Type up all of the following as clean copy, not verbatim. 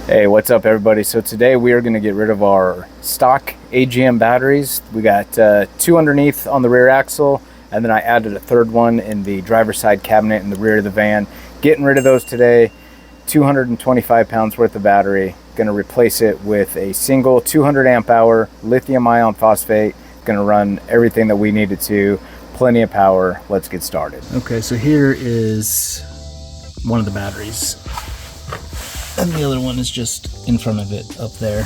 Hey, what's up everybody? So today we are going to get rid of our stock AGM batteries. We got two underneath on the rear axle, and then I added a third one in the driver's side cabinet in the rear of the van. Getting rid of those today. 225 pounds worth of battery. Going to replace it with a single 200 amp hour lithium ion phosphate. Going to run everything that we need it to. Plenty of power. Let's get started. Okay, so here is one of the batteries. And the other one is just in front of it up there.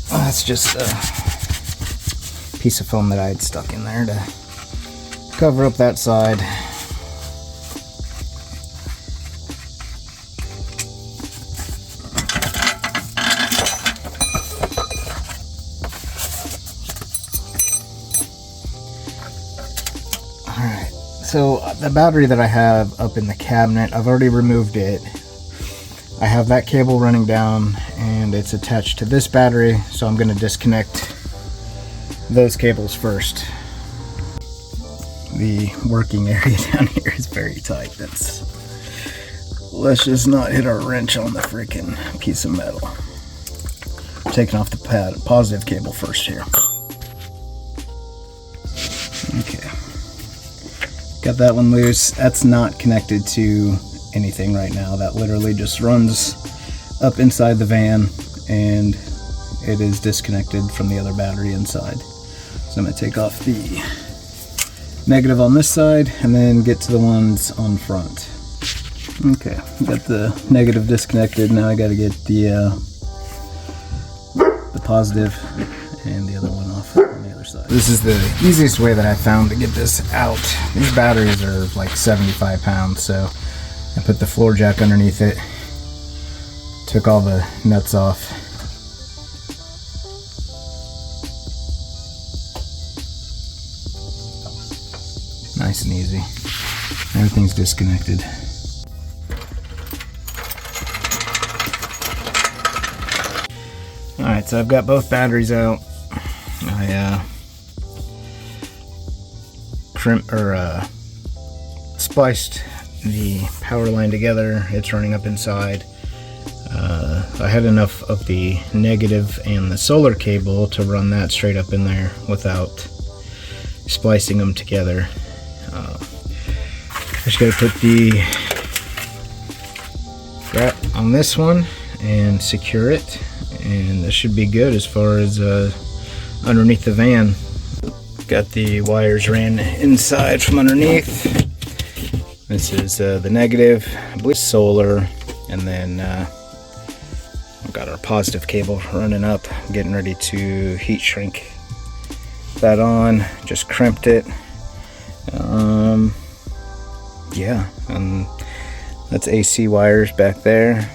That's just a piece of foam that I had stuck in there to cover up that side. Alright, so the battery that I have up in the cabinet, I've already removed it. I have that cable running down and it's attached to this battery, so I'm going to disconnect those cables first. The working area down here is very tight. Let's just not hit our wrench on the freaking piece of metal. Taking off the positive cable first here. Okay. Got that one loose. That's not connected to anything right now. That literally just runs up inside the van and it is disconnected from the other battery inside. So I'm going to take off the negative on this side and then get to the ones on front. Okay, got the negative disconnected. Now I got to get the positive and the other one off on the other side. This is the easiest way that I found to get this out. These batteries are like 75 pounds, so I put the floor jack underneath it, took all the nuts off. Nice and easy. Everything's disconnected. Alright, so I've got both batteries out. I spliced the power line together. It's running up inside. I had enough of the negative and the solar cable to run that straight up in there without splicing them together. Just gotta put the strap on this one and secure it, and this should be good as far as underneath the van. Got the wires ran inside from underneath. This is the negative, I believe solar, and then I've got our positive cable running up. I'm getting ready to heat shrink that on. Just crimped it. Yeah, and that's AC wires back there.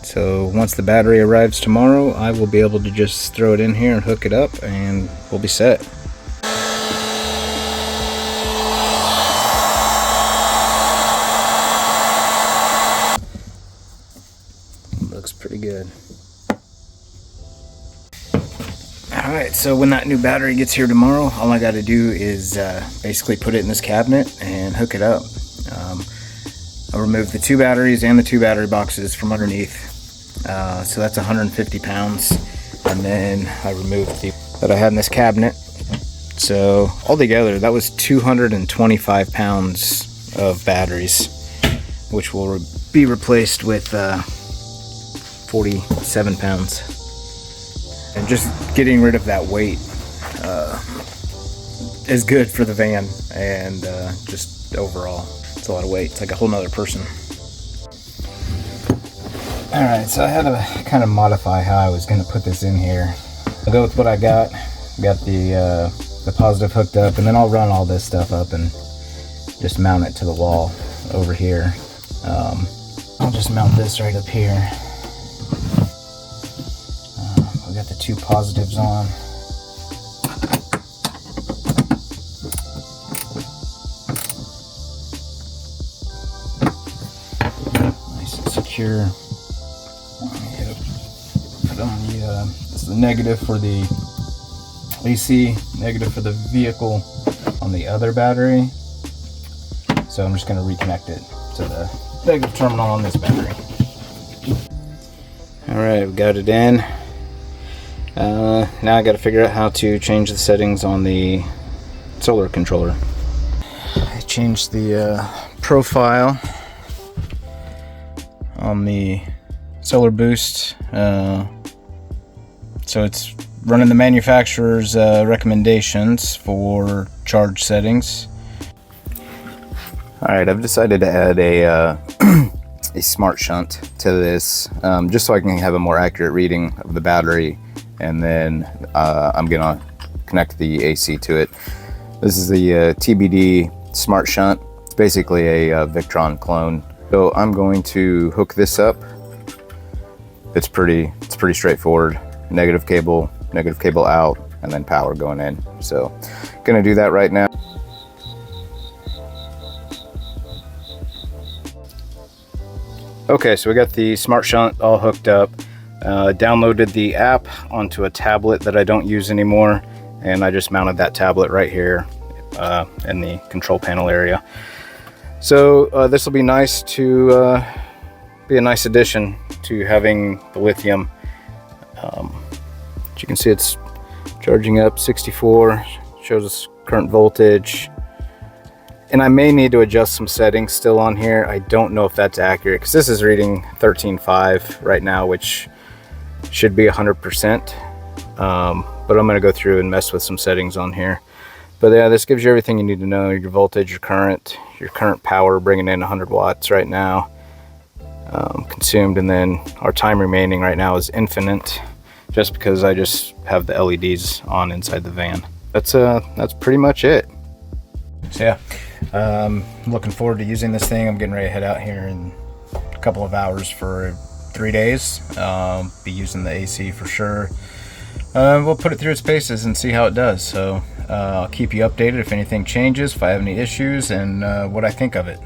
So once the battery arrives tomorrow, I will be able to just throw it in here and hook it up, and we'll be set. Looks pretty good. Alright, so when that new battery gets here tomorrow, all I got to do is basically put it in this cabinet and hook it up. I'll remove the two batteries and the two battery boxes from underneath. So that's 150 pounds. And then I removed the that I had in this cabinet. So altogether, that was 225 pounds of batteries, which will be replaced with 47 pounds. And just getting rid of that weight is good for the van, and just overall, it's a lot of weight. It's like a whole nother person. Alright, so I had to kind of modify how I was going to put this in here. I'll go with what I got. Got the positive hooked up, and then I'll run all this stuff up and just mount it to the wall over here. I'll just mount this right up here. We got the two positives on. Nice and secure. Put on this is the negative for the AC, negative for the vehicle on the other battery. So I'm just going to reconnect it to the negative terminal on this battery. All right, we got it in. Now I got to figure out how to change the settings on the solar controller. I changed the profile on the solar boost, so it's running the manufacturer's recommendations for charge settings. All right, I've decided to add a a smart shunt to this, just so I can have a more accurate reading of the battery, and then I'm gonna connect the AC to it. This is the TBD-SmartShunt. It's basically a Victron clone. So I'm going to hook this up. It's pretty straightforward. Negative cable out, and then power going in. So gonna do that right now. Okay, so we got the smart shunt all hooked up. Downloaded the app onto a tablet that I don't use anymore, and I just mounted that tablet right here in the control panel area. So this will be nice to be a nice addition to having the lithium. As you can see, it's charging up 64, shows us current voltage. And I may need to adjust some settings still on here. I don't know if that's accurate, because this is reading 13.5 right now, which should be 100%. But I'm gonna go through and mess with some settings on here. But yeah, this gives you everything you need to know: your voltage, your current power, bringing in 100 watts right now, consumed, and then our time remaining right now is infinite, just because I just have the LEDs on inside the van. That's pretty much it. So yeah, looking forward to using this thing. I'm getting ready to head out here in a couple of hours for 3 days. Be using the AC for sure. We'll put it through its paces and see how it does. So I'll keep you updated if anything changes, if I have any issues, and what I think of it.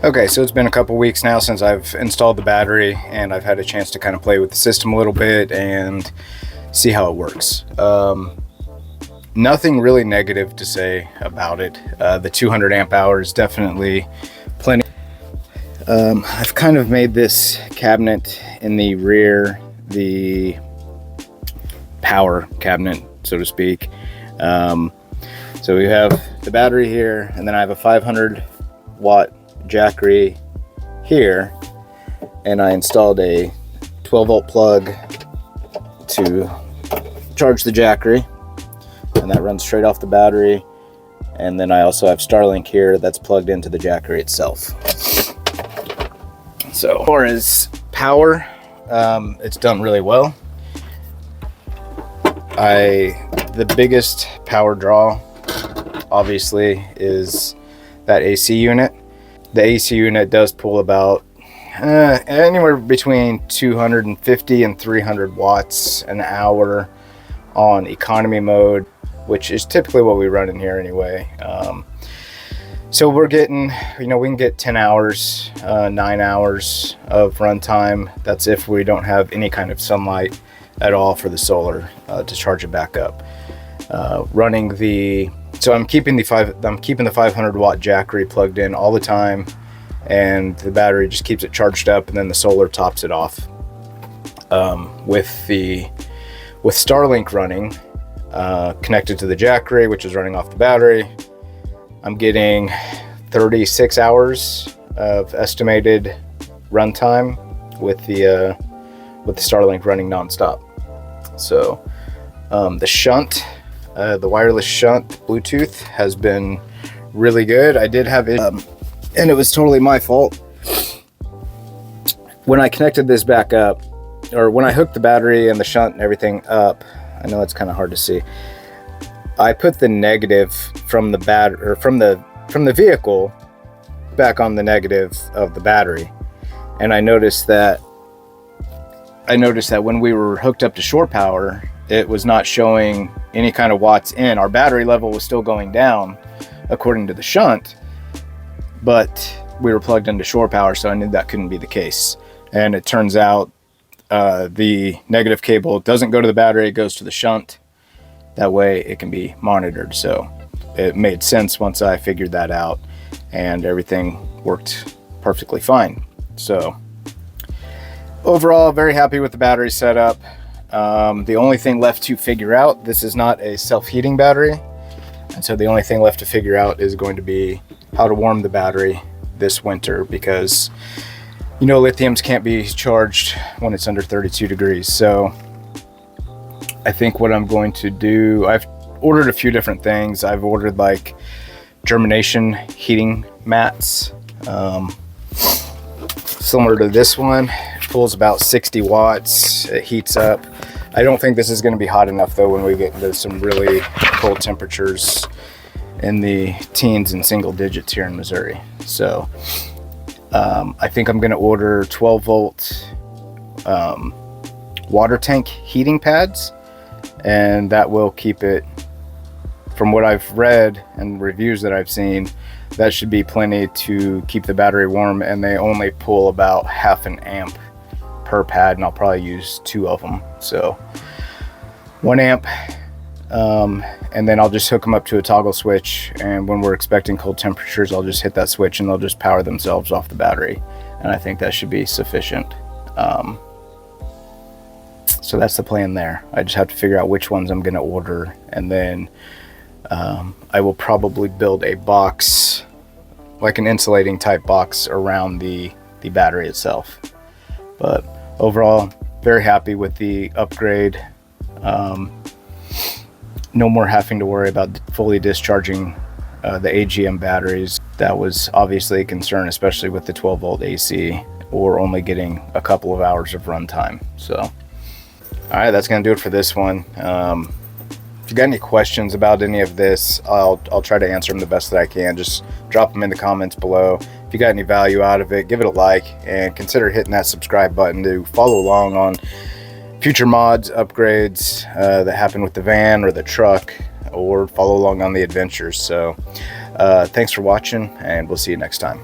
Okay, so it's been a couple weeks now since I've installed the battery, and I've had a chance to kind of play with the system a little bit and see how it works. Nothing really negative to say about it. The 200 amp hours definitely plenty. I've kind of made this cabinet in the rear the power cabinet, so to speak. So we have the battery here, and then I have a 500 watt Jackery here, and I installed a 12 volt plug to charge the Jackery, and that runs straight off the battery. And then I also have Starlink here that's plugged into the Jackery itself. So as far as power, it's done really well. The biggest power draw obviously is that AC unit. The AC unit does pull about anywhere between 250 and 300 watts an hour on economy mode, which is typically what we run in here anyway. So we're getting, we can get 10 hours, 9 hours of runtime. That's if we don't have any kind of sunlight at all for the solar to charge it back up. So I'm keeping the 500 watt Jackery plugged in all the time, and the battery just keeps it charged up, and then the solar tops it off. With Starlink running connected to the Jackery, which is running off the battery, I'm getting 36 hours of estimated runtime with the Starlink running nonstop. So the shunt, the wireless shunt Bluetooth has been really good. I did have it, and it was totally my fault. When I connected this back up, or when I hooked the battery and the shunt and everything up, I know it's kind of hard to see, I put the negative from the from the vehicle back on the negative of the battery, and I noticed that when we were hooked up to shore power, it was not showing any kind of watts in. Our battery level was still going down according to the shunt, but we were plugged into shore power, so I knew that couldn't be the case. And it turns out the negative cable doesn't go to the battery, it goes to the shunt. That way it can be monitored. So it made sense once I figured that out, and everything worked perfectly fine. So overall, very happy with the battery setup. The only thing left to figure out, this is not a self-heating battery, and so the only thing left to figure out is going to be how to warm the battery this winter, because you know lithiums can't be charged when it's under 32 degrees. So I think what I'm going to do, I've ordered a few different things. I've ordered like germination heating mats, similar to this one. It pulls about 60 watts. It heats up. I don't think this is going to be hot enough though when we get into some really cold temperatures in the teens and single digits here in Missouri. So I think I'm going to order 12 volt water tank heating pads, and that will keep it, from what I've read and reviews that I've seen, that should be plenty to keep the battery warm, and they only pull about 0.5 amp per pad, and I'll probably use 2 of them. So 1 amp, and then I'll just hook them up to a toggle switch, and when we're expecting cold temperatures, I'll just hit that switch and they'll just power themselves off the battery, and I think that should be sufficient. So that's the plan there. I just have to figure out which ones I'm going to order, and then I will probably build a box, like an insulating type box around the battery itself. But overall, very happy with the upgrade. No more having to worry about fully discharging the AGM batteries. That was obviously a concern, especially with the 12 volt AC, or only getting a couple of hours of runtime. So all right, that's gonna do it for this one. If you got any questions about any of this, I'll try to answer them the best that I can. Just drop them in the comments below. If you got any value out of it, give it a like, and consider hitting that subscribe button to follow along on future mods, upgrades that happen with the van or the truck, or follow along on the adventures. So thanks for watching, and we'll see you next time.